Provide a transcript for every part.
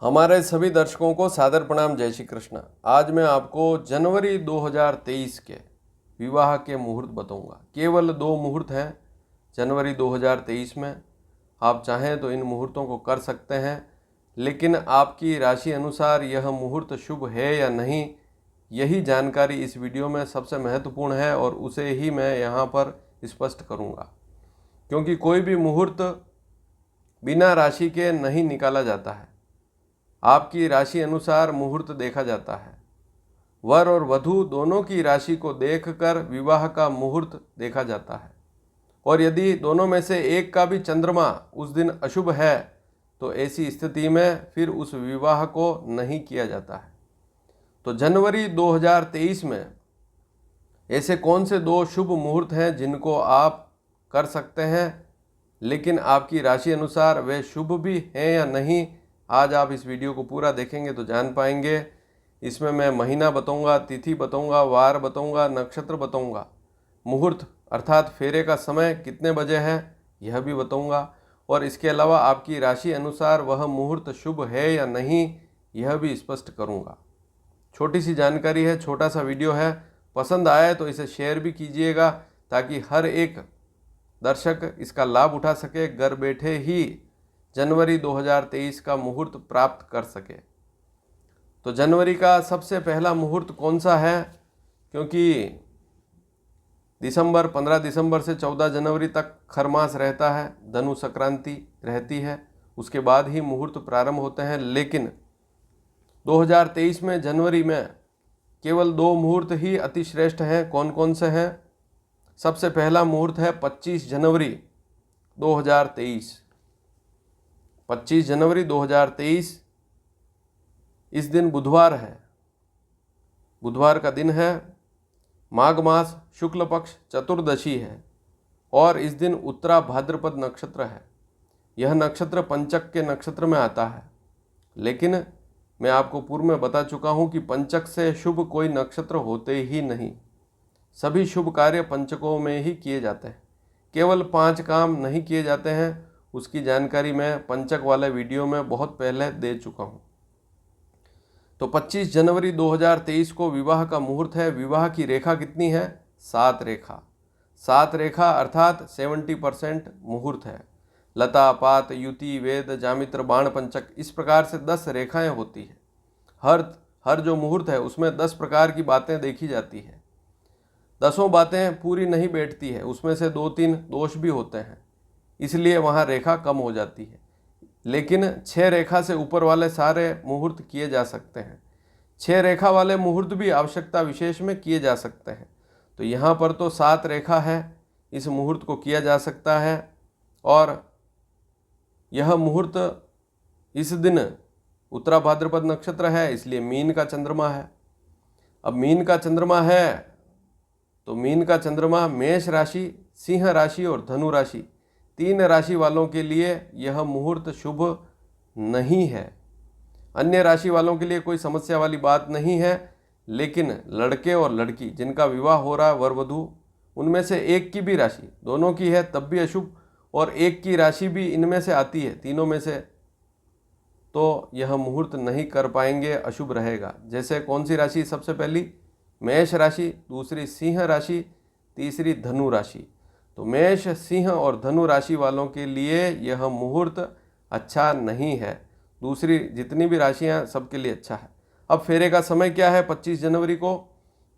हमारे सभी दर्शकों को सादर प्रणाम। जय श्री कृष्ण। आज मैं आपको जनवरी 2023 के विवाह के मुहूर्त बताऊंगा। केवल 2 मुहूर्त हैं जनवरी 2023 में। आप चाहें तो इन मुहूर्तों को कर सकते हैं, लेकिन आपकी राशि अनुसार यह मुहूर्त शुभ है या नहीं, यही जानकारी इस वीडियो में सबसे महत्वपूर्ण है और उसे ही मैं यहाँ पर स्पष्ट करूँगा। क्योंकि कोई भी मुहूर्त बिना राशि के नहीं निकाला जाता है। आपकी राशि अनुसार मुहूर्त देखा जाता है। वर और वधू दोनों की राशि को देखकर विवाह का मुहूर्त देखा जाता है, और यदि दोनों में से एक का भी चंद्रमा उस दिन अशुभ है तो ऐसी स्थिति में फिर उस विवाह को नहीं किया जाता है। तो जनवरी 2023 में ऐसे कौन से 2 शुभ मुहूर्त हैं जिनको आप कर सकते हैं, लेकिन आपकी राशि अनुसार वे शुभ भी हैं या नहीं, आज आप इस वीडियो को पूरा देखेंगे तो जान पाएंगे। इसमें मैं महीना बताऊंगा, तिथि बताऊंगा, वार बताऊंगा, नक्षत्र बताऊंगा, मुहूर्त अर्थात फेरे का समय कितने बजे है यह भी बताऊंगा, और इसके अलावा आपकी राशि अनुसार वह मुहूर्त शुभ है या नहीं यह भी स्पष्ट करूंगा। छोटी सी जानकारी है, छोटा सा वीडियो है। पसंद आए तो इसे शेयर भी कीजिएगा ताकि हर एक दर्शक इसका लाभ उठा सके, घर बैठे ही जनवरी 2023 का मुहूर्त प्राप्त कर सके। तो जनवरी का सबसे पहला मुहूर्त कौन सा है? क्योंकि 15 दिसंबर से 14 जनवरी तक खरमास रहता है, धनु संक्रांति रहती है, उसके बाद ही मुहूर्त प्रारंभ होते हैं। लेकिन 2023 में जनवरी में केवल 2 मुहूर्त ही अतिश्रेष्ठ हैं। कौन कौन से हैं? सबसे पहला मुहूर्त है 25 जनवरी 2023। 25 जनवरी 2023 इस दिन बुधवार है। बुधवार का दिन है, माघ मास शुक्ल पक्ष चतुर्दशी है, और इस दिन उत्तरा भाद्रपद नक्षत्र है। यह नक्षत्र पंचक के नक्षत्र में आता है, लेकिन मैं आपको पूर्व में बता चुका हूँ कि पंचक से शुभ कोई नक्षत्र होते ही नहीं। सभी शुभ कार्य पंचकों में ही किए जाते हैं। केवल 5 काम नहीं किए जाते हैं, उसकी जानकारी मैं पंचक वाले वीडियो में बहुत पहले दे चुका हूँ। तो 25 जनवरी 2023 को विवाह का मुहूर्त है। विवाह की रेखा कितनी है? 7 रेखा। 7 रेखा अर्थात 70% मुहूर्त है। लता, पात, युति, वेद, जामित्र, बाण, पंचक, इस प्रकार से 10 रेखाएं होती है। हर जो मुहूर्त है उसमें 10 प्रकार की बातें देखी जाती है। 10 बातें पूरी नहीं बैठती है, उसमें से 2-3 दोष भी होते हैं, इसलिए वहाँ रेखा कम हो जाती है। लेकिन 6 रेखा से ऊपर वाले सारे मुहूर्त किए जा सकते हैं। 6 रेखा वाले मुहूर्त भी आवश्यकता विशेष में किए जा सकते हैं। तो यहाँ पर तो 7 रेखा है, इस मुहूर्त को किया जा सकता है। और यह मुहूर्त इस दिन उत्तरा भाद्रपद नक्षत्र है, इसलिए मीन का चंद्रमा है। अब मीन का चंद्रमा है तो मीन का चंद्रमा मेष राशि, सिंह राशि और धनु राशि, 3 राशि वालों के लिए यह मुहूर्त शुभ नहीं है। अन्य राशि वालों के लिए कोई समस्या वाली बात नहीं है, लेकिन लड़के और लड़की जिनका विवाह हो रहा है, वर वधू, उनमें से एक की भी राशि, दोनों की है तब भी अशुभ, और एक की राशि भी इनमें से आती है, तीनों में से, तो यह मुहूर्त नहीं कर पाएंगे, अशुभ रहेगा। जैसे कौन सी राशि? सबसे पहली मेष राशि, दूसरी सिंह राशि, तीसरी धनु राशि। तो मेष, सिंह और धनु राशि वालों के लिए यह मुहूर्त अच्छा नहीं है। दूसरी जितनी भी राशियां सबके लिए अच्छा है। अब फेरे का समय क्या है 25 जनवरी को?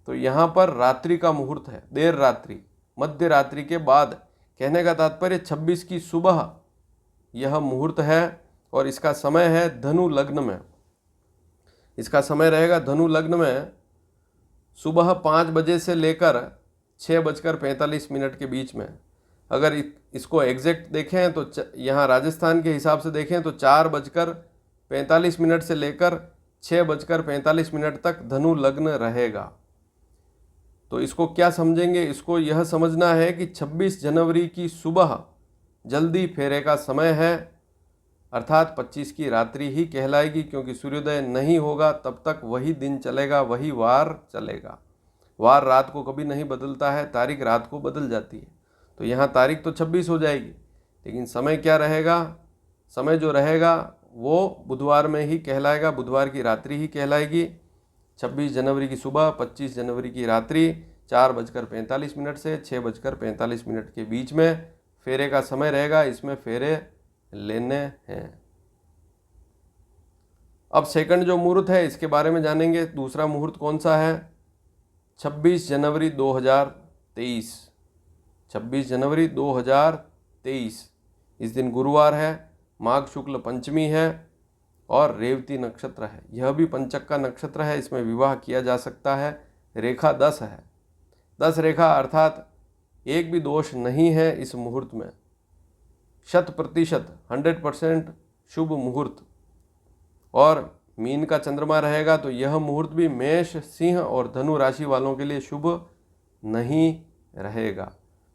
तो यहाँ पर रात्रि का मुहूर्त है, देर रात्रि, मध्य रात्रि के बाद। कहने का तात्पर्य 26 की सुबह यह मुहूर्त है, और इसका समय है धनु लग्न में। इसका समय रहेगा धनु लग्न में सुबह 5 बजे से लेकर 6:45 के बीच में। अगर इसको एग्जैक्ट देखें तो यहाँ राजस्थान के हिसाब से देखें तो 4:45 से लेकर 6:45 तक धनु लग्न रहेगा। तो इसको क्या समझेंगे? इसको यह समझना है कि 26 जनवरी की सुबह जल्दी फेरे का समय है, अर्थात 25 की रात्रि ही कहलाएगी, क्योंकि सूर्योदय नहीं होगा तब तक वही दिन चलेगा, वही वार चलेगा। वार रात को कभी नहीं बदलता है, तारीख रात को बदल जाती है। तो यहाँ तारीख तो 26 हो जाएगी, लेकिन समय क्या रहेगा? समय जो रहेगा वो बुधवार में ही कहलाएगा, बुधवार की रात्रि ही कहलाएगी। 26 जनवरी की सुबह, 25 जनवरी की रात्रि 4:45 से 6:45 के बीच में फेरे का समय रहेगा। इसमें फेरे लेने हैं। अब सेकंड जो मुहूर्त है इसके बारे में जानेंगे। दूसरा मुहूर्त कौन सा है? 26 जनवरी 2023। 26 जनवरी 2023 इस दिन गुरुवार है, माघ शुक्ल पंचमी है और रेवती नक्षत्र है। यह भी पंचक का नक्षत्र है। इसमें विवाह किया जा सकता है। रेखा 10 है। 10 रेखा अर्थात एक भी दोष नहीं है इस मुहूर्त में। 100% 100% शुभ मुहूर्त। और मीन का चंद्रमा रहेगा तो यह मुहूर्त भी मेष, सिंह और धनु राशि वालों के लिए शुभ नहीं रहेगा।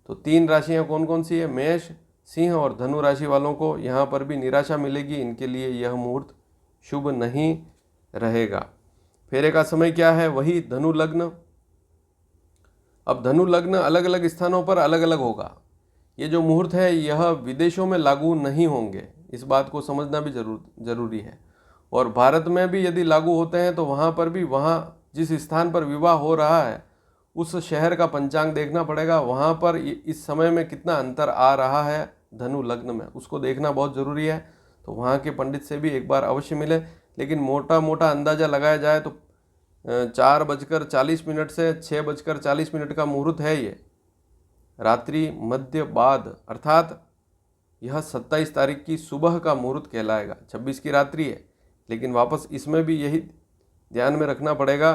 तो 3 राशियां कौन कौन सी है? मेष, सिंह और धनु राशि वालों को यहाँ पर भी निराशा मिलेगी। इनके लिए यह मुहूर्त शुभ नहीं रहेगा। फेरे का समय क्या है? वही धनु लग्न। अब धनु लग्न अलग अलग स्थानों पर अलग अलग होगा। ये जो मुहूर्त है यह विदेशों में लागू नहीं होंगे, इस बात को समझना भी जरूरी है। और भारत में भी यदि लागू होते हैं तो वहाँ पर भी जिस स्थान पर विवाह हो रहा है उस शहर का पंचांग देखना पड़ेगा। वहाँ पर इस समय में कितना अंतर आ रहा है धनु लग्न में, उसको देखना बहुत ज़रूरी है। तो वहाँ के पंडित से भी एक बार अवश्य मिले। लेकिन मोटा मोटा अंदाज़ा लगाया जाए तो 4:40 से 6:40 का मुहूर्त है ये। रात्रि मध्य बाद अर्थात यह 27 तारीख की सुबह का मुहूर्त कहलाएगा। 26 की रात्रि है, लेकिन वापस इसमें भी यही ध्यान में रखना पड़ेगा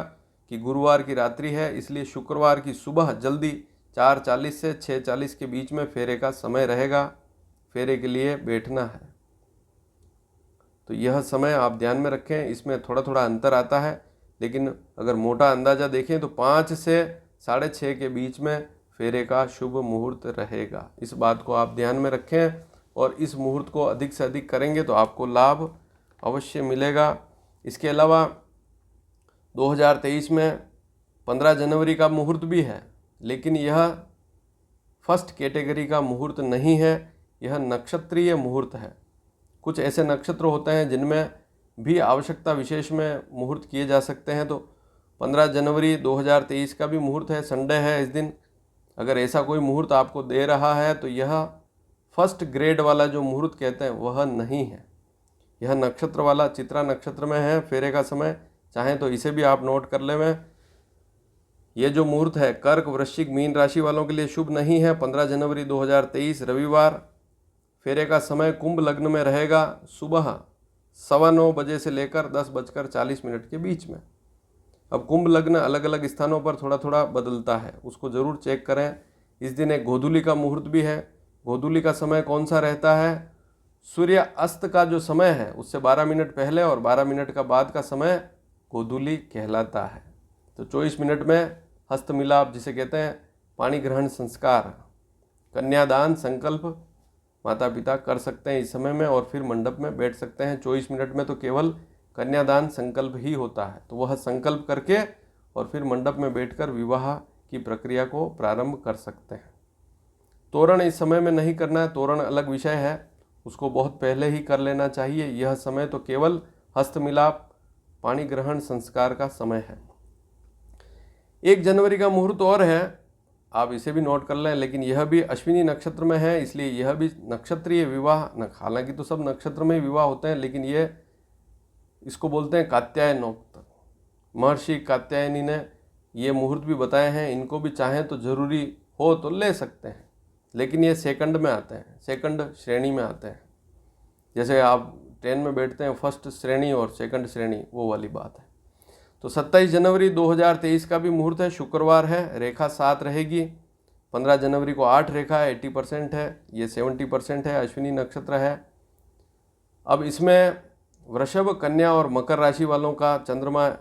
कि गुरुवार की रात्रि है, इसलिए शुक्रवार की सुबह जल्दी 4:40 से 6:40 के बीच में फेरे का समय रहेगा। फेरे के लिए बैठना है तो यह समय आप ध्यान में रखें। इसमें थोड़ा थोड़ा अंतर आता है, लेकिन अगर मोटा अंदाज़ा देखें तो 5 से 6:30 के बीच में फेरे का शुभ मुहूर्त रहेगा। इस बात को आप ध्यान में रखें और इस मुहूर्त को अधिक से अधिक करेंगे तो आपको लाभ अवश्य मिलेगा। इसके अलावा 2023 में 15 जनवरी का मुहूर्त भी है, लेकिन यह फर्स्ट कैटेगरी का मुहूर्त नहीं है, यह नक्षत्रीय मुहूर्त है। कुछ ऐसे नक्षत्र होते हैं जिनमें भी आवश्यकता विशेष में मुहूर्त किए जा सकते हैं। तो 15 जनवरी 2023 का भी मुहूर्त है, संडे है इस दिन। अगर ऐसा कोई मुहूर्त आपको दे रहा है तो यह फर्स्ट ग्रेड वाला जो मुहूर्त कहते हैं वह नहीं है। यह नक्षत्र वाला चित्रा नक्षत्र में है। फेरे का समय चाहें तो इसे भी आप नोट कर लें। ये जो मुहूर्त है कर्क, वृश्चिक, मीन राशि वालों के लिए शुभ नहीं है। 15 जनवरी 2023 रविवार। फेरे का समय कुंभ लग्न में रहेगा, सुबह 9:15 बजे से लेकर 10:40 के बीच में। अब कुंभ लग्न अलग अलग स्थानों पर थोड़ा थोड़ा बदलता है, उसको ज़रूर चेक करें। इस दिन एक गोधूली का मुहूर्त भी है। गोधूली का समय कौन सा रहता है? सूर्य अस्त का जो समय है उससे 12 मिनट पहले और 12 मिनट का बाद का समय गोधूली कहलाता है। तो 24 मिनट में हस्त मिलाप जिसे कहते हैं, पाणी ग्रहण संस्कार, कन्यादान संकल्प माता पिता कर सकते हैं इस समय में और फिर मंडप में बैठ सकते हैं। 24 मिनट में तो केवल कन्यादान संकल्प ही होता है, तो वह संकल्प करके और फिर मंडप में बैठकर विवाह की प्रक्रिया को प्रारंभ कर सकते हैं। तोरण इस समय में नहीं करना है, तोरण अलग विषय है, उसको बहुत पहले ही कर लेना चाहिए। यह समय तो केवल हस्त मिलाप, पाणी ग्रहण संस्कार का समय है। 1 जनवरी का मुहूर्त और है, आप इसे भी नोट कर लें, लेकिन यह भी अश्विनी नक्षत्र में है, इसलिए यह भी नक्षत्रीय विवाह। हालांकि तो सब नक्षत्र में विवाह होते हैं, लेकिन ये इसको बोलते हैं कात्यायनोक्त। महर्षि कात्यायनी ने ये मुहूर्त भी बताए हैं। इनको भी चाहें तो जरूरी हो तो ले सकते हैं, लेकिन ये सेकंड में आते हैं, सेकंड श्रेणी में आते हैं। जैसे आप ट्रेन में बैठते हैं, फर्स्ट श्रेणी और सेकंड श्रेणी, वो वाली बात है। तो 27 जनवरी 2023 का भी मुहूर्त है, शुक्रवार है, रेखा 7 रहेगी। 15 जनवरी को 8 रेखा है, 80% है, ये 70% है, अश्विनी नक्षत्र है। अब इसमें वृषभ, कन्या और मकर राशि वालों का चंद्रमा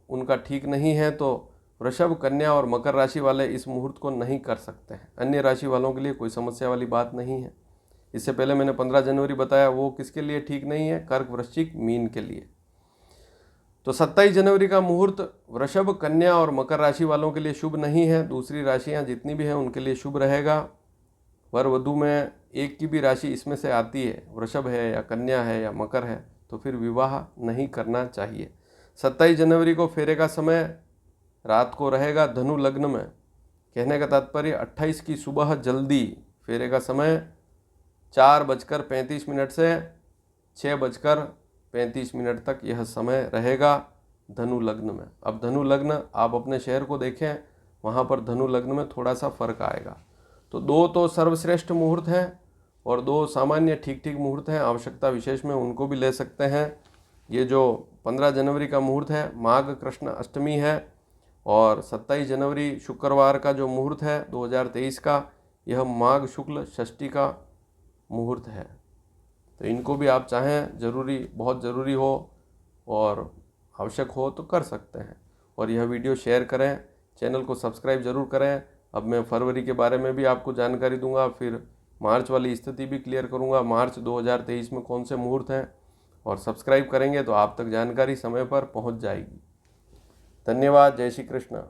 उनका ठीक नहीं है, तो वृषभ, कन्या और मकर राशि वाले इस मुहूर्त को नहीं कर सकते हैं। अन्य राशि वालों के लिए कोई समस्या वाली बात नहीं है। इससे पहले मैंने 15 जनवरी बताया, वो किसके लिए ठीक नहीं है? कर्क, वृश्चिक, मीन के लिए। तो 27 जनवरी का मुहूर्त वृषभ, कन्या और मकर राशि वालों के लिए शुभ नहीं है। दूसरी राशियां जितनी भी हैं उनके लिए शुभ रहेगा। वर वधू में एक की भी राशि इसमें से आती है, वृषभ है या कन्या है या मकर है, तो फिर विवाह नहीं करना चाहिए। 27 जनवरी को फेरे का समय रात को रहेगा धनु लग्न में। कहने का तात्पर्य 28 की सुबह जल्दी फेरे का समय 4:35 से 6:35 तक यह समय रहेगा धनु लग्न में। अब धनु लग्न आप अपने शहर को देखें, वहाँ पर धनु लग्न में थोड़ा सा फर्क आएगा। तो 2 तो सर्वश्रेष्ठ मुहूर्त हैं और 2 सामान्य ठीक ठीक मुहूर्त हैं। आवश्यकता विशेष में उनको भी ले सकते हैं। ये जो 15 जनवरी का मुहूर्त है माघ कृष्ण अष्टमी है, और 27 जनवरी शुक्रवार का जो मुहूर्त है 2023 का, यह माघ शुक्ल षष्ठी का मुहूर्त है। तो इनको भी आप चाहें बहुत ज़रूरी हो और आवश्यक हो तो कर सकते हैं। और यह वीडियो शेयर करें, चैनल को सब्सक्राइब जरूर करें। अब मैं फरवरी के बारे में भी आपको जानकारी दूंगा, फिर मार्च वाली स्थिति भी क्लियर करूंगा, मार्च 2023 में कौन से मुहूर्त हैं। और सब्सक्राइब करेंगे तो आप तक जानकारी समय पर पहुंच जाएगी। धन्यवाद। जय श्री कृष्ण।